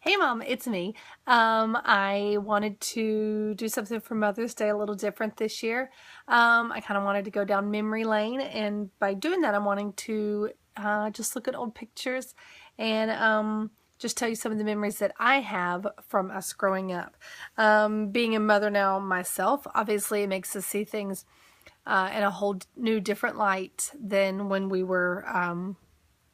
Hey Mom, it's me. I wanted to do something for Mother's Day a little different this year. I kind of wanted to go down memory lane, and by doing that, I'm wanting to just look at old pictures and just tell you some of the memories that I have from us growing up. Being a mother now myself, obviously it makes us see things in a whole new different light than when we were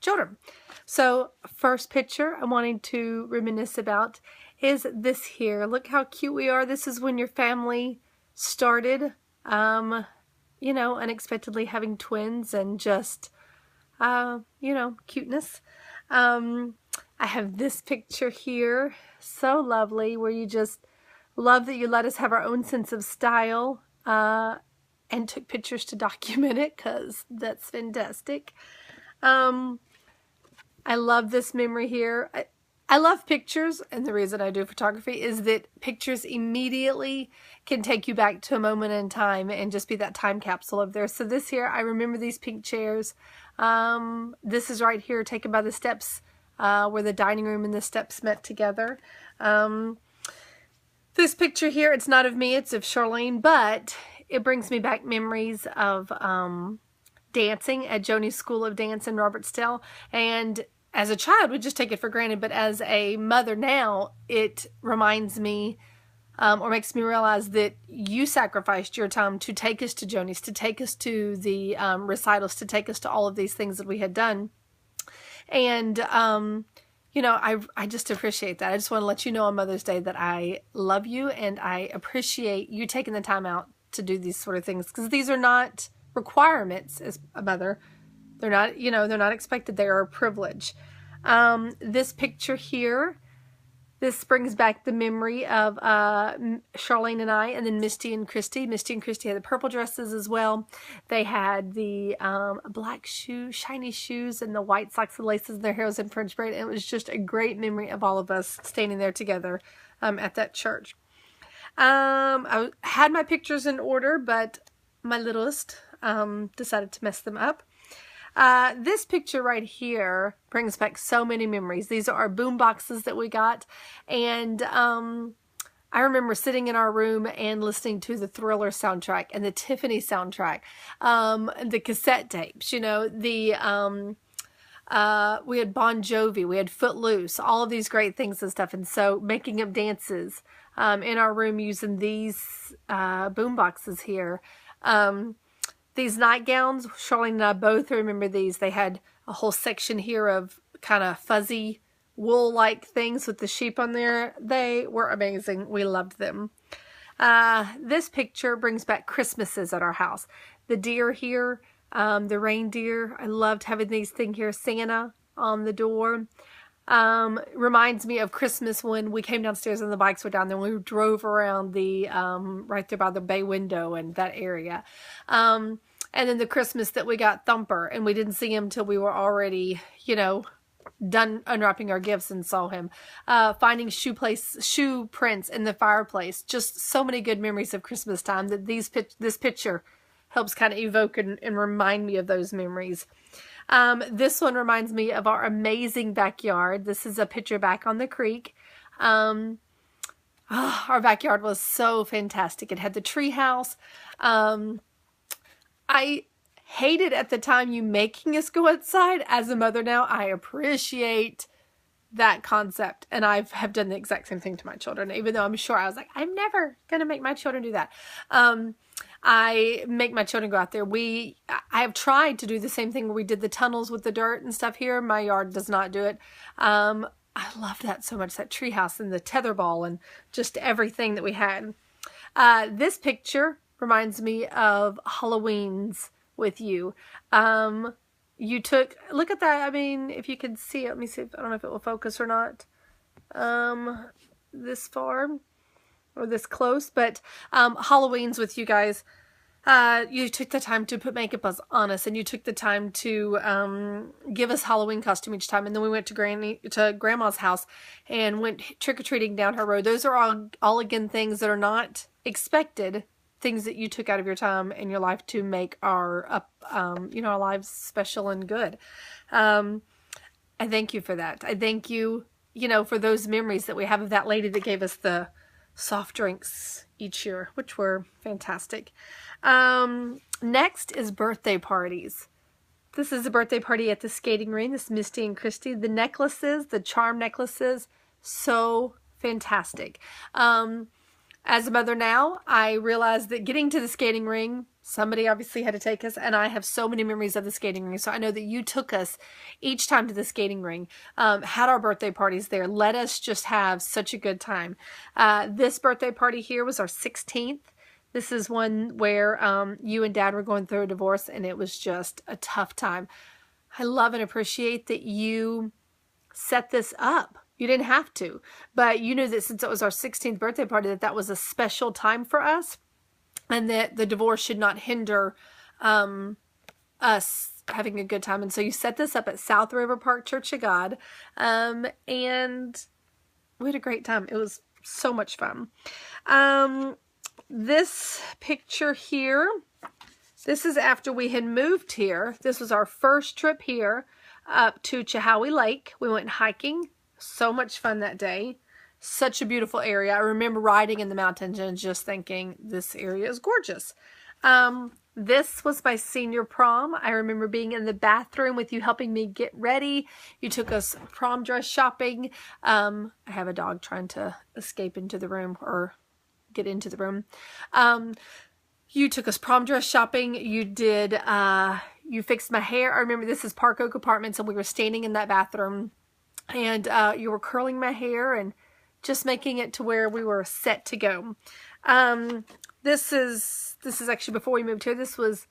children. So first picture I'm wanting to reminisce about is this here. Look how cute we are. This is when your family started, unexpectedly having twins and just, cuteness. I have this picture here, so lovely, where you just love that you let us have our own sense of style and took pictures to document it, because that's fantastic. I love this memory here. I love pictures, and the reason I do photography is that pictures immediately can take you back to a moment in time and just be that time capsule of there. So this here, I remember these pink chairs. This is right here taken by the steps where the dining room and the steps met together. This picture here, it's not of me, it's of Charlene, but it brings me back memories of dancing at Joni's School of Dance in Robertsdale. And as a child, we just take it for granted, but as a mother now, it reminds me or makes me realize that you sacrificed your time to take us to Joni's, to take us to the recitals, to take us to all of these things that we had done. And, I just appreciate that. I just want to let you know on Mother's Day that I love you and I appreciate you taking the time out to do these sort of things, because these are not requirements as a mother. They're not, they're not expected. They are a privilege. This picture here, this brings back the memory of Charlene and I, and then Misty and Christy. Misty and Christy had the purple dresses as well. They had the black shoes, shiny shoes, and the white socks and laces in their hair was in French braid. It was just a great memory of all of us standing there together at that church. I had my pictures in order, but my littlest decided to mess them up. This picture right here brings back so many memories. These are our boom boxes that we got, and I remember sitting in our room and listening to the Thriller soundtrack and the Tiffany soundtrack, the cassette tapes, we had Bon Jovi, we had Footloose, all of these great things and stuff, and so making up dances in our room using these boom boxes here. These nightgowns, Charlene and I both remember these. They had a whole section here of kind of fuzzy wool-like things with the sheep on there. They were amazing. We loved them. This picture brings back Christmases at our house. The deer here, the reindeer. I loved having these things here. Santa on the door. Reminds me of Christmas when we came downstairs and the bikes were down there. We drove around the right there by the bay window and that area. And then the Christmas that we got Thumper, and we didn't see him till we were already, done unwrapping our gifts and saw him. Finding shoe prints in the fireplace. Just so many good memories of Christmas time that this picture helps kind of evoke and remind me of those memories. This one reminds me of our amazing backyard. This is a picture back on the creek. Our backyard was so fantastic. It had the tree house. I hated at the time you making us go outside. As a mother now, I appreciate that concept. And I have done the exact same thing to my children, even though I'm sure I was like, I'm never going to make my children do that. I make my children go out there. I have tried to do the same thing where we did the tunnels with the dirt and stuff here. My yard does not do it. I love that so much, that treehouse and the tetherball and just everything that we had. This picture reminds me of Halloween's with you. Look at that. I mean, if you can see it, let me see. I don't know if it will focus or not. This far or this close, but Halloween's with you guys. You took the time to put makeup on us, and you took the time to give us Halloween costume each time. And then we went to Grandma's house and went trick-or-treating down her road. Those are all again things that are not expected, things that you took out of your time in your life to make our lives special and good. I thank you for that. I thank you you know, for those memories that we have of that lady that gave us the soft drinks each year, which were fantastic. Next is birthday parties. This is a birthday party at the skating rink. This is Misty and Christy. The necklaces, the charm necklaces, so fantastic. As a mother now, I realized that getting to the skating ring, somebody obviously had to take us, and I have so many memories of the skating ring. So I know that you took us each time to the skating ring, had our birthday parties there, let us just have such a good time. This birthday party here was our 16th. This is one where you and Dad were going through a divorce, and it was just a tough time. I love and appreciate that you set this up. You didn't have to, but you knew that since it was our 16th birthday party, that was a special time for us, and that the divorce should not hinder us having a good time. And so you set this up at South River Park Church of God, and we had a great time. It was so much fun. This picture here, this is after we had moved here. This was our first trip here up to Chihowee Lake. We went hiking. So much fun that day. Such a beautiful area. I remember riding in the mountains and just thinking, this area is gorgeous. This was my senior prom. I remember being in the bathroom with you helping me get ready. You took us prom dress shopping. I have a dog trying to escape into the room or get into the room. You took us prom dress shopping. You did, you fixed my hair. I remember this is Park Oak Apartments, and we were standing in that bathroom, and you were curling my hair and just making it to where we were set to go. This is actually before we moved here. This was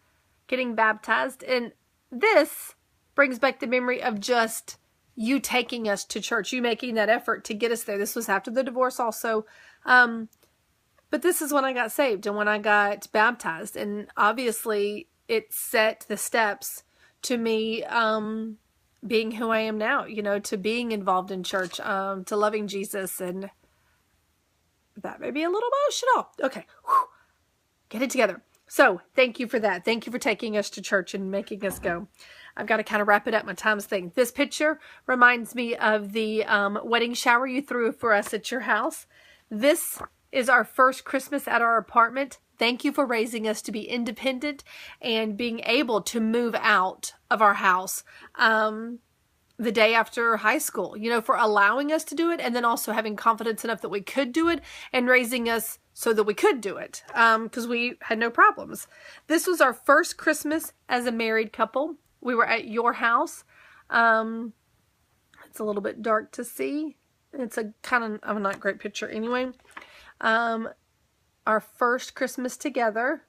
getting baptized, and this brings back the memory of just you taking us to church, you making that effort to get us there. This was after the divorce also. But this is when I got saved and when I got baptized, and obviously it set the steps to me being who I am now, you know, to being involved in church, to loving Jesus, and that may be a little emotional. Okay, whew. Get it together. So thank you for that. Thank you for taking us to church and making us go. I've got to kind of wrap it up, my time's thing. This picture reminds me of the wedding shower you threw for us at your house. This is our first Christmas at our apartment. Thank you for raising us to be independent and being able to move out of our house the day after high school, you know, for allowing us to do it, and then also having confidence enough that we could do it, and raising us so that we could do it, because we had no problems. This was our first Christmas as a married couple. We were at your house. It's a little bit dark to see. It's a kind of a not great picture anyway. Our first Christmas together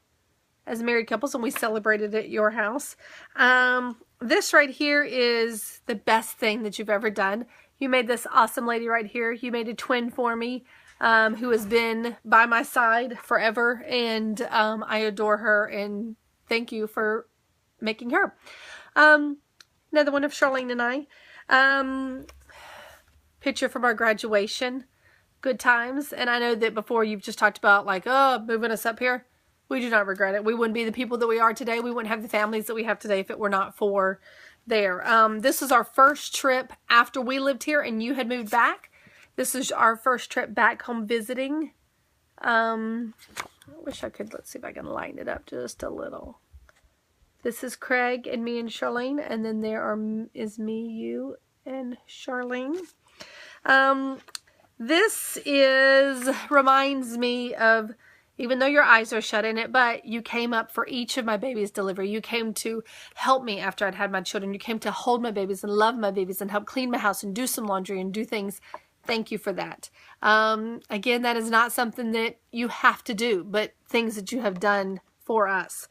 as married couples, and we celebrated at your house. This right here is the best thing that you've ever done. You made this awesome lady right here. You made a twin for me, who has been by my side forever, and I adore her, and thank you for making her. Another one of Charlene and I. Picture from our graduation. Good times. And I know that before you've just talked about like, oh, moving us up here. We do not regret it. We wouldn't be the people that we are today. We wouldn't have the families that we have today if it were not for there. This was our first trip after we lived here and you had moved back. This is our first trip back home visiting. I wish I could, let's see if I can line it up just a little. This is Craig and me and Charlene. And then there is me, you, and Charlene. This reminds me of, even though your eyes are shut in it, but you came up for each of my babies' delivery. You came to help me after I'd had my children. You came to hold my babies and love my babies and help clean my house and do some laundry and do things. Thank you for that. Again, that is not something that you have to do, but things that you have done for us.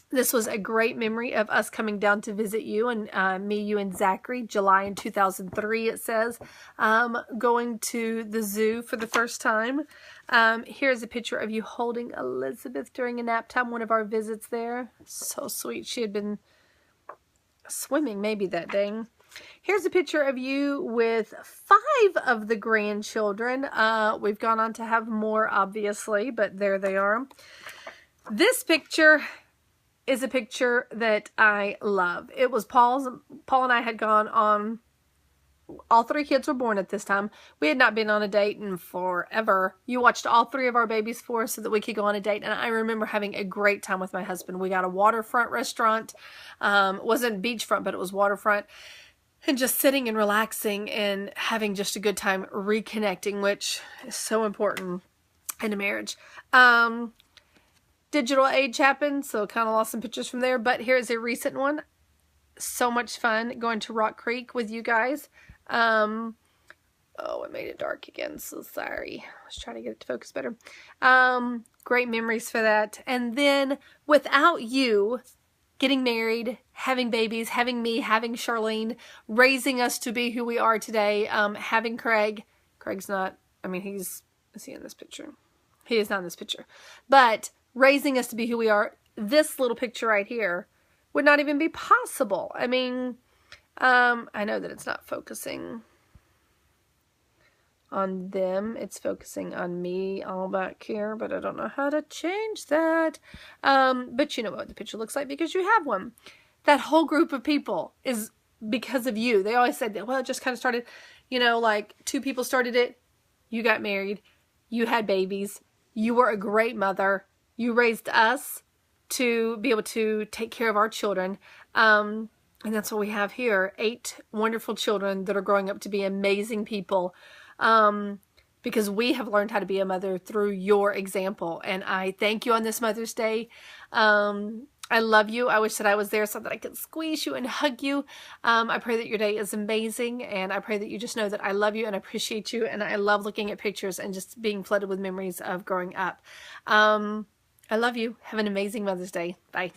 This was a great memory of us coming down to visit you, and me, you, and Zachary, July in 2003, it says, going to the zoo for the first time. Here's a picture of you holding Elizabeth during a nap time, one of our visits there. So sweet. She had been swimming maybe that day. Here's a picture of you with 5 of the grandchildren. We've gone on to have more, obviously, but there they are. This picture is a picture that I love. It was Paul and I had gone on all 3 kids were born at this time. We had not been on a date in forever. You watched all 3 of our babies for us so that we could go on a date. And I remember having a great time with my husband. We got a waterfront restaurant. It wasn't beachfront, but it was waterfront. And just sitting and relaxing and having just a good time reconnecting, which is so important in a marriage. Digital age happened, so kind of lost some pictures from there. But here's a recent one. So much fun going to Rock Creek with you guys. Oh, I made it dark again, so sorry. I was trying to get it to focus better. Great memories for that. And then without you getting married, having babies, having me, having Charlene, raising us to be who we are today, having Craig's not, I mean, is he in this picture? He is not in this picture. But raising us to be who we are, this little picture right here would not even be possible. I mean, I know that it's not focusing on them. It's focusing on me all back here, but I don't know how to change that. But you know what the picture looks like because you have one. That whole group of people is because of you. They always said that, well, it just kind of started, you know, like 2 people started it. You got married. You had babies. You were a great mother. You raised us to be able to take care of our children. And that's what we have here. 8 wonderful children that are growing up to be amazing people. Because we have learned how to be a mother through your example. And I thank you on this Mother's Day. I love you. I wish that I was there so that I could squeeze you and hug you. I pray that your day is amazing. And I pray that you just know that I love you and appreciate you. And I love looking at pictures and just being flooded with memories of growing up. I love you. Have an amazing Mother's Day. Bye.